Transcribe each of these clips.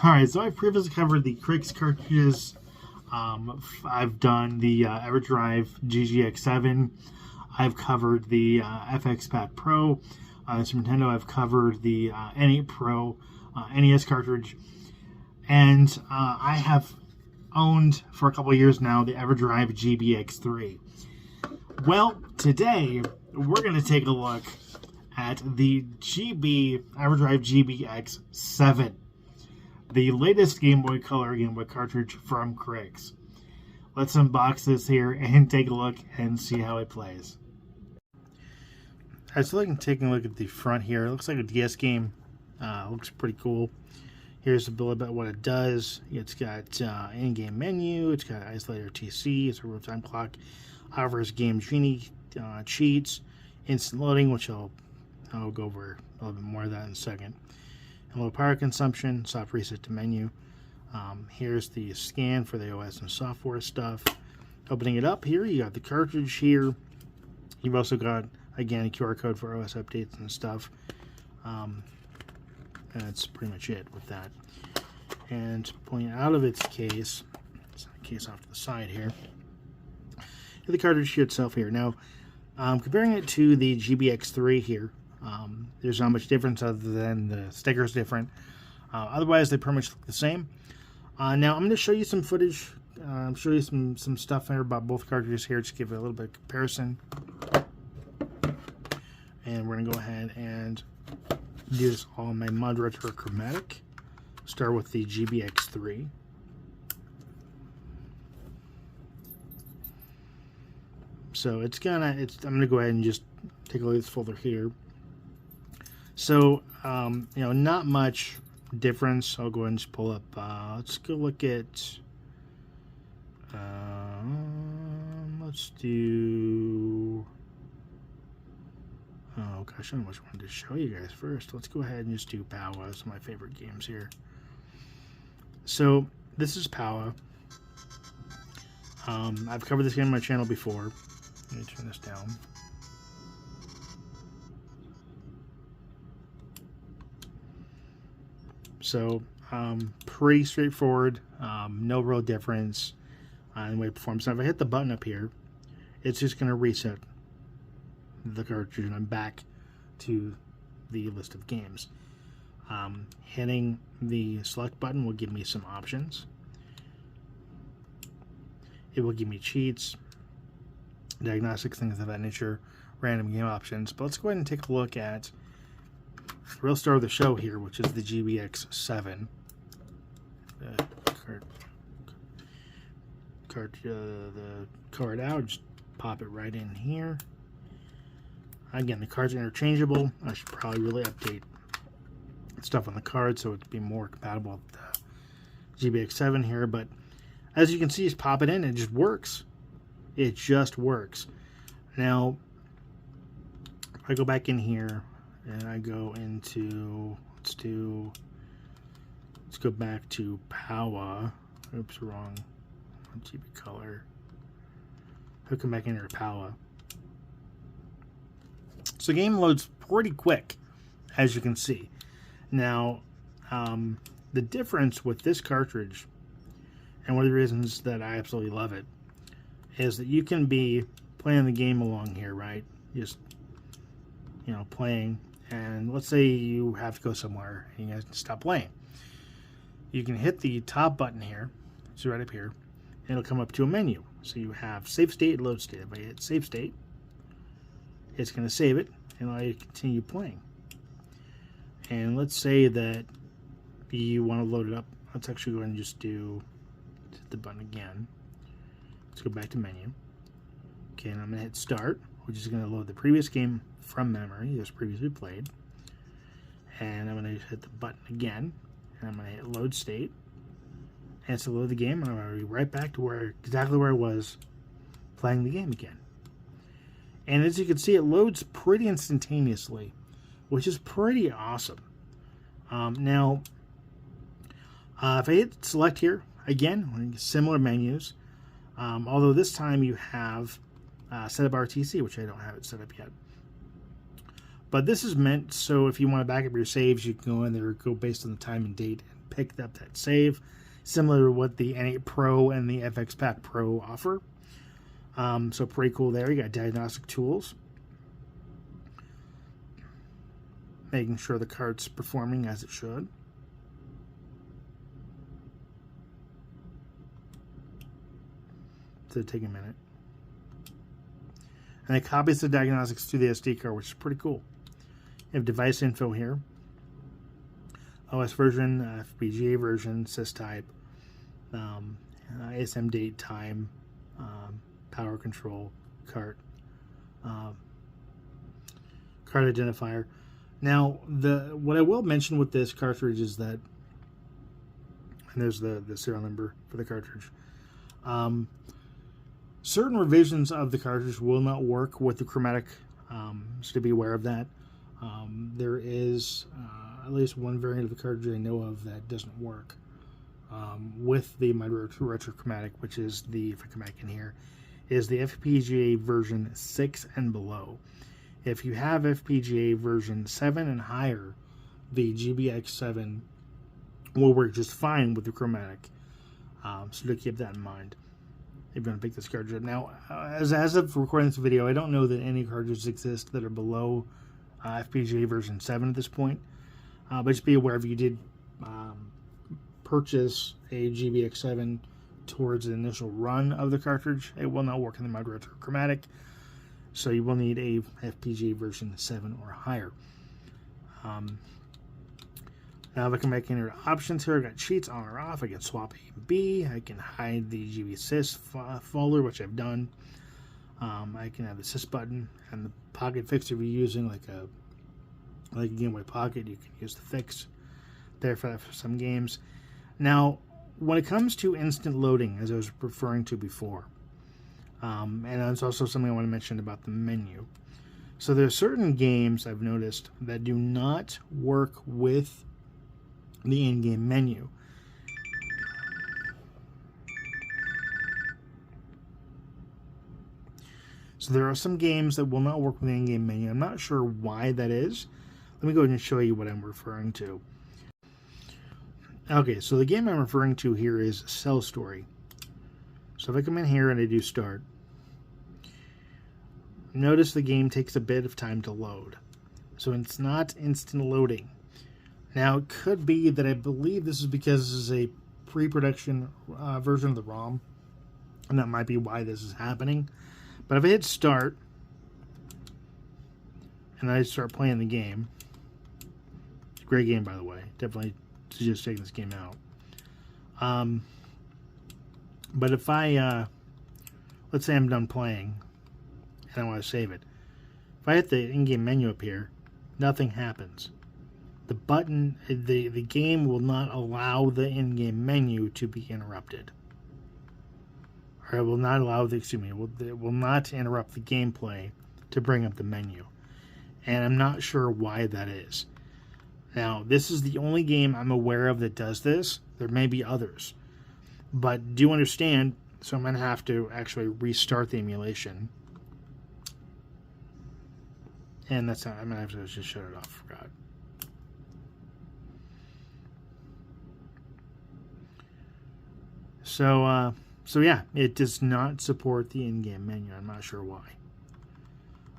Alright, so I've previously covered the Crix cartridges. I've done the Everdrive GB X7. I've covered the FX Pack Pro. Super Nintendo, I've covered the N8 Pro NES cartridge. And I have owned for a couple of years now the Everdrive GB X3. Well, today we're going to take a look at the Everdrive GB X7. The latest Game Boy Color Game Boy cartridge from Crix. Let's unbox this here and take a look and see how it plays. Alright, so taking a look at the front here. It looks like a DS game. Looks pretty cool. Here's a bit about what it does. It's got in-game menu. It's got isolator TC. It's a real-time clock. Offers game genie cheats, instant loading, which I'll go over a little bit more of that in a second. And low power consumption, soft reset to menu. Here's the scan for the OS and software stuff. Opening it up here, you got the cartridge here. You've also got, again, a QR code for OS updates and stuff. And that's pretty much it with that. And pulling out of its case, case off to the side here, the cartridge here itself here. Now, comparing it to the GB X3 here, there's not much difference other than the sticker's different. Otherwise, they pretty much look the same. Now, I'm going to show you some footage, show you some stuff here about both cartridges here, just give it a little bit of comparison. And we're going to go ahead and do this all in my mod retro chromatic. Start with the GB X3. So I'm going to go ahead and just take a look at this folder here. So, not much difference. I'll go ahead and just pull up, let's go look at, let's do, oh gosh, I don't know which one to show you guys first. Let's go ahead and just do Powa. It's one of my favorite games here. So, this is Powa. I've covered this game on my channel before. Let me turn this down. So, pretty straightforward, no real difference in the way it performs. So if I hit the button up here, it's just going to reset the cartridge and I'm back to the list of games. Hitting the select button will give me some options. It will give me cheats, diagnostics, things of that nature, random game options. But let's go ahead and take a look at the real star of the show here, which is the GB X7. The card out, just pop it right in here. Again, the cards are interchangeable. I should probably really update stuff on the card so it'd be more compatible with the GB X7 here. But as you can see, just pop it in and it just works. It just works. Now, if I go back in here and I go into, let's go back to Powa. Oops, wrong. GB Color. I'll come back in here to Powa. So the game loads pretty quick, as you can see. Now, the difference with this cartridge, and one of the reasons that I absolutely love it, is that you can be playing the game along here, right? Just, playing. And let's say you have to go somewhere and you have to stop playing. You can hit the top button here. It's right up here. And it'll come up to a menu. So you have save state, load state. If I hit save state, it's going to save it and allow you to continue playing. And let's say that you want to load it up. Let's actually go ahead and just hit the button again. Let's go back to menu. Okay, and I'm going to hit start, which is going to load the previous game from memory that was previously played. And I'm going to hit the button again, and I'm going to hit load state. And it's to load the game, and I'm going to be right back to exactly where I was playing the game again. And as you can see, it loads pretty instantaneously, which is pretty awesome. Now, if I hit select here, again, similar menus, although this time you have setup RTC, which I don't have it set up yet. But this is meant so if you want to back up your saves, you can go in there, go based on the time and date, picked up that save, similar to what the N8 Pro and the FX Pack Pro offer. So pretty cool there. You got diagnostic tools, making sure the card's performing as it should. So take a minute. And it copies the diagnostics to the SD card, which is pretty cool. You have device info here. OS version, FPGA version, systype, ASM date, time, power control, card identifier. Now, what I will mention with this cartridge is that, and there's the serial number for the cartridge. Certain revisions of the cartridge will not work with the Chromatic, so to be aware of that. There is at least one variant of the cartridge I know of that doesn't work with the Retro Chromatic, which is the, if I come back in here, is the FPGA version 6 and below. If you have FPGA version 7 and higher, the GB X7 will work just fine with the Chromatic. So to keep that in mind if you want to pick this cartridge up. Now, as of recording this video, I don't know that any cartridges exist that are below FPGA version 7 at this point. But just be aware if you did purchase a GB X7 towards the initial run of the cartridge, it will not work in the Retro Chromatic. So you will need a FPGA version 7 or higher. Now if I come back in here to options here, I've got cheats on or off. I can swap A and B. I can hide the GB sys folder, which I've done. I can have the sys button and the pocket fix. If you're using like a Game Boy Pocket, you can use the fix there for some games. Now, when it comes to instant loading, as I was referring to before, and that's also something I want to mention about the menu. So there are certain games I've noticed that do not work with the in-game menu. So there are some games that will not work with the in-game menu. I'm not sure why that is. Let me go ahead and show you what I'm referring to. Okay, so the game I'm referring to here is Cell Story. So if I come in here and I do start, notice the game takes a bit of time to load. So it's not instant loading. Now, it could be that I believe this is because this is a pre-production version of the ROM, and that might be why this is happening. But if I hit start, and I start playing the game, it's a great game, by the way. Definitely suggest checking this game out. But if I, let's say I'm done playing, and I want to save it. If I hit the in-game menu up here, nothing happens. The button, the game will not allow the in-game menu to be interrupted. Or it will not allow the, it will not interrupt the gameplay to bring up the menu. And I'm not sure why that is. Now, this is the only game I'm aware of that does this. There may be others. But do understand, so I'm going to have to actually restart the emulation. And that's not, I'm going to have to just shut it off, forgot. So yeah, it does not support the in-game menu. I'm not sure why.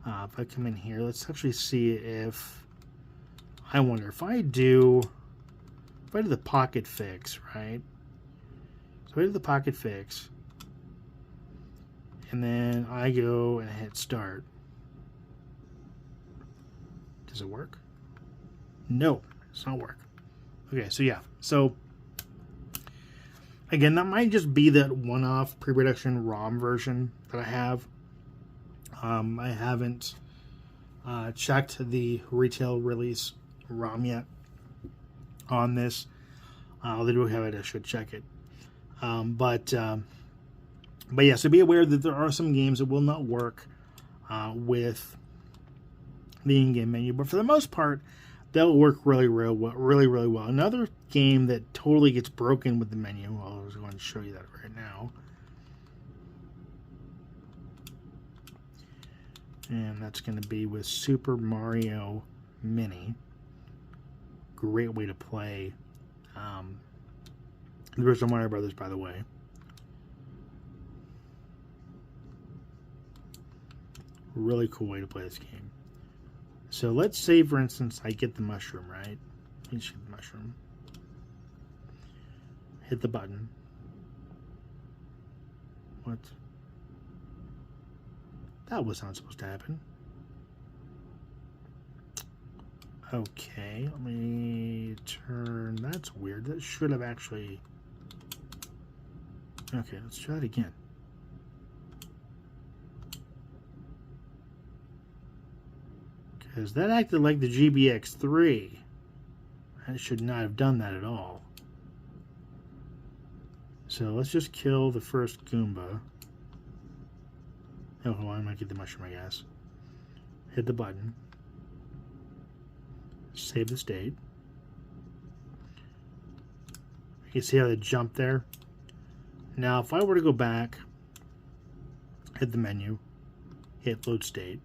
If I come in here, let's actually see if, I wonder if I do the pocket fix, right? So I do the pocket fix, and then I go and hit start. Does it work? No, it's not work. Okay, so yeah, so again, that might just be that one-off pre-production ROM version that I have. I haven't checked the retail release ROM yet on this. They do have it. I should check it. But yeah, so be aware that there are some games that will not work with the in-game menu, but for the most part, they'll work really well. Another game that totally gets broken with the menu, well, I was going to show you that right now. And that's going to be with Super Mario Mini. Great way to play The original Mario Brothers, by the way. Really cool way to play this game. So let's say, for instance, I get the mushroom, right? Let me shoot the mushroom. Hit the button. What? That was not supposed to happen. Okay, let me turn. That's weird. That should have actually. Okay, let's try it again. Because that acted like the GB X3. I should not have done that at all. So let's just kill the first Goomba. Oh, hold on, I might get the mushroom, I guess. Hit the button. Save the state. You see how they jumped there? Now, if I were to go back, hit the menu, hit load state,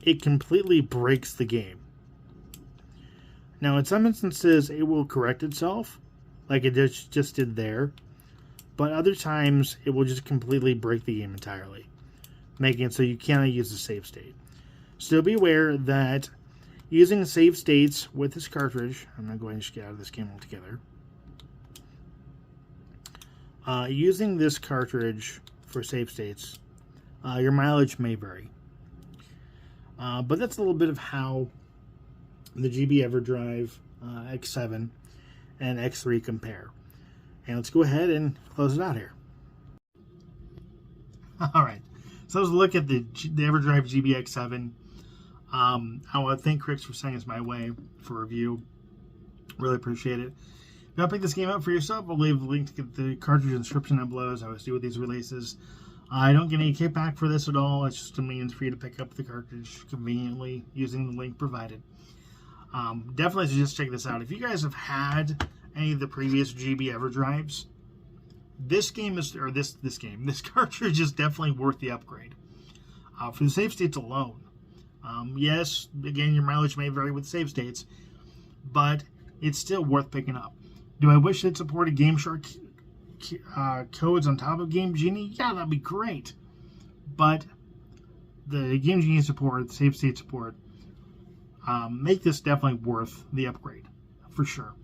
it completely breaks the game. Now, in some instances, it will correct itself, like it just did there, but other times, it will just completely break the game entirely, making it so you cannot use the save state. So be aware that using save states with this cartridge, I'm going to go ahead and just get out of this game altogether. Using this cartridge for save states, your mileage may vary. But that's a little bit of how the GB Everdrive X7 and X3 compare. And let's go ahead and close it out here. Alright, so let's look at the Everdrive GB X7. I want to thank Crix for sending us my way for review. Really appreciate it. If you want to pick this game up for yourself, I'll leave a link to get the cartridge description down below, as I always do with these releases. I don't get any kickback for this at all. It's just a means for you to pick up the cartridge conveniently using the link provided. Definitely suggest check this out. If you guys have had any of the previous GB Everdrives, this cartridge is definitely worth the upgrade. For the save states alone. Yes, again, your mileage may vary with save states, but it's still worth picking up. Do I wish it supported GameShark codes on top of Game Genie? Yeah, that'd be great. But the Game Genie support, the save state support, make this definitely worth the upgrade for sure.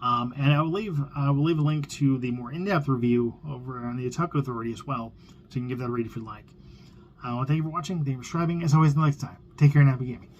And I will leave a link to the more in-depth review over on the Otaku Authority as well, so you can give that a read if you'd like. I want to thank you for watching. Thank you for subscribing. As always, until next time, take care and happy gaming.